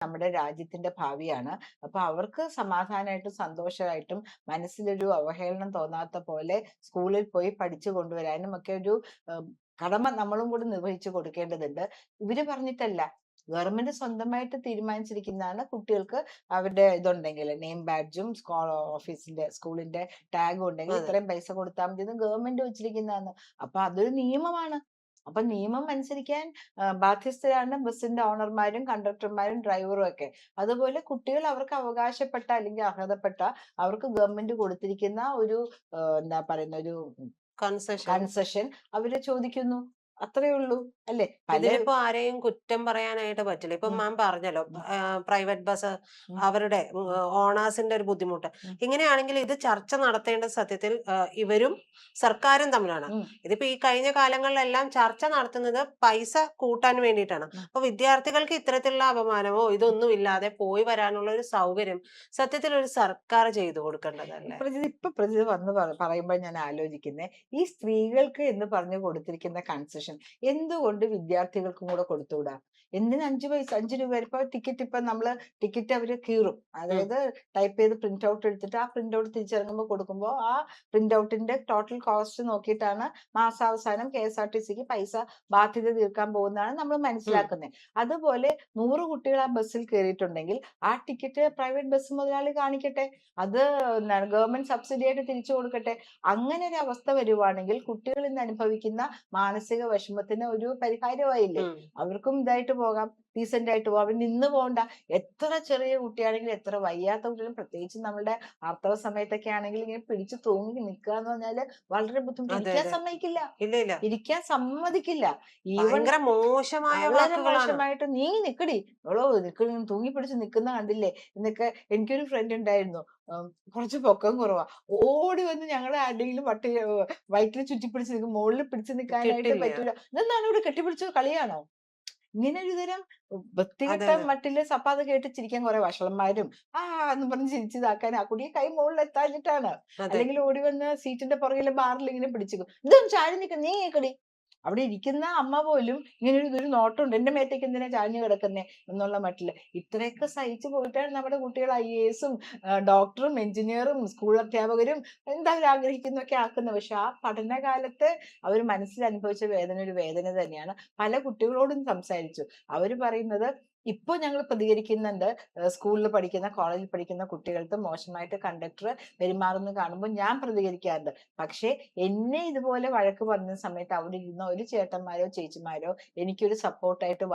നമ്മുടെ രാജ്യത്തിന്റെ ഭാവിയാണ്. അപ്പൊ അവർക്ക് സമാധാനമായിട്ടും സന്തോഷമായിട്ടും മനസ്സിലൊരു അവഹേളനം തോന്നാത്ത പോലെ സ്കൂളിൽ പോയി പഠിച്ചു കൊണ്ടുവരാനും ഒക്കെ ഒരു കടമ നമ്മളും കൂടി നിർവഹിച്ചു കൊടുക്കേണ്ടതുണ്ട്. ഇവര് പറഞ്ഞിട്ടല്ല, ഗവൺമെന്റ് സ്വന്തമായിട്ട് തീരുമാനിച്ചിരിക്കുന്നതാണ്. കുട്ടികൾക്ക് അവരുടെ ഇതുണ്ടെങ്കിൽ നെയിം ബാഡ്ജും ഓഫീസിന്റെ സ്കൂളിന്റെ ടാഗും ഉണ്ടെങ്കിൽ അതെ. ഇത്രയും പൈസ കൊടുത്താൽ മതി എന്ന് ഗവൺമെന്റ് വെച്ചിരിക്കുന്നതാണ്. അപ്പൊ അതൊരു നിയമമാണ്. അപ്പൊ നിയമം അനുസരിക്കാൻ ബാധ്യസ്ഥരാണ് ബസിന്റെ ഓണർമാരും കണ്ടക്ടർമാരും ഡ്രൈവറും ഒക്കെ. അതുപോലെ കുട്ടികൾ അവർക്ക് അവകാശപ്പെട്ട അല്ലെങ്കിൽ അർഹതപ്പെട്ട അവർക്ക് ഗവൺമെന്റ് കൊടുത്തിരിക്കുന്ന ഒരു എന്താ പറയുന്ന ഒരു കൺസെഷൻ. കൺസെഷൻ അവര് ചോദിക്കുന്നു. അത്രയേ ഉള്ളൂ. അല്ലെ? പല ഇതിലിപ്പോ ആരെയും കുറ്റം പറയാനായിട്ട് പറ്റില്ല. ഇപ്പൊ ഉം, മാം പറഞ്ഞല്ലോ, ഉം, പ്രൈവറ്റ് ബസ് ഉം, അവരുടെ ഉം, ഓണേഴ്സിന്റെ ഒരു ബുദ്ധിമുട്ട്. ഉം, ഇങ്ങനെയാണെങ്കിൽ ഇത് ചർച്ച നടത്തേണ്ടത് സത്യത്തിൽ ഇവരും സർക്കാരും തമ്മിലാണ്. ഉം, ഇതിപ്പോ ഈ കഴിഞ്ഞ കാലങ്ങളിലെല്ലാം ചർച്ച നടത്തുന്നത് പൈസ കൂട്ടാൻ വേണ്ടിയിട്ടാണ്. ഉം. അപ്പൊ വിദ്യാർത്ഥികൾക്ക് ഇത്തരത്തിലുള്ള അപമാനമോ ഇതൊന്നും ഇല്ലാതെ പോയി വരാനുള്ള ഒരു സൗകര്യം സത്യത്തിൽ ഒരു സർക്കാർ ചെയ്തു കൊടുക്കേണ്ടതല്ലേ? പ്രജിത് വന്ന് പറയുമ്പോൾ ഞാൻ ആലോചിക്കുന്നേ, ഈ സ്ത്രീകൾക്ക് എന്ന് പറഞ്ഞു കൊടുത്തിരിക്കുന്ന കൺസെഷൻ എന്തുകൊണ്ട് വിദ്യാർത്ഥികൾക്കും കൂടെ കൊടുത്തുകൂടാ? എന്തിന് 5 പൈസ 5 രൂപ? ഇപ്പൊ ടിക്കറ്റ് ഇപ്പൊ നമ്മള് ടിക്കറ്റ് അവര് കീറും. ഉം. അതായത് ടൈപ്പ് ചെയ്ത് പ്രിന്റ് ഔട്ട് എടുത്തിട്ട് ആ പ്രിന്റ് ഔട്ട് തിരിച്ചിറങ്ങുമ്പോൾ കൊടുക്കുമ്പോൾ ആ പ്രിന്റ് ഔട്ടിന്റെ ടോട്ടൽ കോസ്റ്റ് നോക്കിയിട്ടാണ് മാസാവസാനം KSRTCക്ക് പൈസ ബാധ്യത തീർക്കാൻ പോകുന്നതാണ് നമ്മൾ ഉം. മനസ്സിലാക്കുന്നത്. അതുപോലെ 100 കുട്ടികൾ ആ ബസ്സിൽ കയറിയിട്ടുണ്ടെങ്കിൽ ആ ടിക്കറ്റ് പ്രൈവറ്റ് ബസ് മുതലാളി കാണിക്കട്ടെ. അത് ഗവൺമെന്റ് സബ്സിഡി ആയിട്ട് തിരിച്ചു കൊടുക്കട്ടെ. അങ്ങനെ ഒരു അവസ്ഥ വരുവാണെങ്കിൽ കുട്ടികൾ ഇന്ന് അനുഭവിക്കുന്ന മാനസിക വിഷമത്തിന് ഒരു പരിഹാരമായില്ലേ? ഉം. അവർക്കും ഇതായിട്ട് പോകാം, ഡീസന്റ് ആയിട്ട് പോകാം. അവിടെ നിന്ന് പോകണ്ട. എത്ര ചെറിയ കുട്ടിയാണെങ്കിലും എത്ര വയ്യാത്ത കുട്ടികളും, പ്രത്യേകിച്ച് നമ്മുടെ ആർത്തവ സമയത്തൊക്കെ ആണെങ്കിൽ ഇങ്ങനെ പിടിച്ചു തൂങ്ങി നിൽക്കുക എന്ന് പറഞ്ഞാല് വളരെ ബുദ്ധിമുട്ട്. അതെ, ഇരിക്കാൻ അതെ. സമ്മതിക്കില്ല. ഇല്ല, ഇല്ല. ഇരിക്കാൻ സമ്മതിക്കില്ല. ഈവൻ ഭയങ്കര മോശമായ വളരെ വാക്കുകളാണ്. മോശമായിട്ട് നീങ്ങി നിക്കടി, അവളോ തൂങ്ങി പിടിച്ച് നിക്കുന്ന കണ്ടില്ലേ എന്നൊക്കെ. എനിക്കൊരു ഫ്രണ്ട് ഉണ്ടായിരുന്നു, കുറച്ച് പൊക്കം കുറവാ. ഓടി വന്ന് ഞങ്ങളെ ആരുടെങ്കിലും വയറ്റിൽ ചുറ്റിപ്പിടിച്ച് നിൽക്കും. മുകളിൽ പിടിച്ചു നിൽക്കാനായിട്ട് കിട്ടില്ല. പറ്റൂല. ഇതെന്താണ് ഇവിടെ കെട്ടിപ്പിടിച്ച കളിയാണോ? ഇങ്ങനെ ഒരു തരം അതെ, വൃത്തികെട്ട അതെ. മട്ടില് സപ്പാത്ത് കേട്ട് ചിരിക്കാൻ കുറെ വഷളന്മാരും എന്ന് പറഞ്ഞ് ചിരിച്ചിതാക്കാൻ ആ കുടിയെ കൈ മുകളിൽ എത്താഞ്ഞിട്ടാണ്. അതെ. അല്ലെങ്കിൽ ഓടി വന്ന് സീറ്റിന്റെ പുറകിലെ ബാറിൽ ഇങ്ങനെ പിടിച്ചിരിക്കും. ഇതൊന്നും ചാരി നിൽക്കും, നീ കേക്കടി. അവിടെ ഇരിക്കുന്ന അമ്മ പോലും ഇങ്ങനെ ഒരു നോട്ടമുണ്ട്, എന്റെ മേത്തേക്ക് എന്തിനാ ചാഞ്ഞു കിടക്കുന്നേ എന്നുള്ള മട്ടില്. ഇത്രയൊക്കെ സഹിച്ചു പോയിട്ടാണ് നമ്മുടെ കുട്ടികൾ IAS-ഉം ഡോക്ടറും എഞ്ചിനീയറും സ്കൂൾ അധ്യാപകരും എന്താ അവർ ആഗ്രഹിക്കുന്നൊക്കെ ആക്കുന്നത്. പക്ഷെ ആ പഠനകാലത്ത് അവർ മനസ്സിൽ അനുഭവിച്ച വേദന ഒരു വേദന തന്നെയാണ്. പല കുട്ടികളോടും സംസാരിച്ചു. അവര് പറയുന്നത് ഇപ്പൊ ഞങ്ങൾ പ്രതികരിക്കുന്നുണ്ട്. സ്കൂളിൽ പഠിക്കുന്ന കോളേജിൽ പഠിക്കുന്ന കുട്ടികൾക്ക് മോശമായിട്ട് കണ്ടക്ടർ പെരുമാറുന്നത് കാണുമ്പോൾ ഞാൻ പ്രതികരിക്കാറുണ്ട്. പക്ഷെ എന്നെ ഇതുപോലെ വഴക്ക് പറഞ്ഞ സമയത്ത് അവിടെ ഇരുന്ന ഒരു ചേട്ടന്മാരോ ചേച്ചിമാരോ എനിക്കൊരു സപ്പോർട്ടായിട്ട്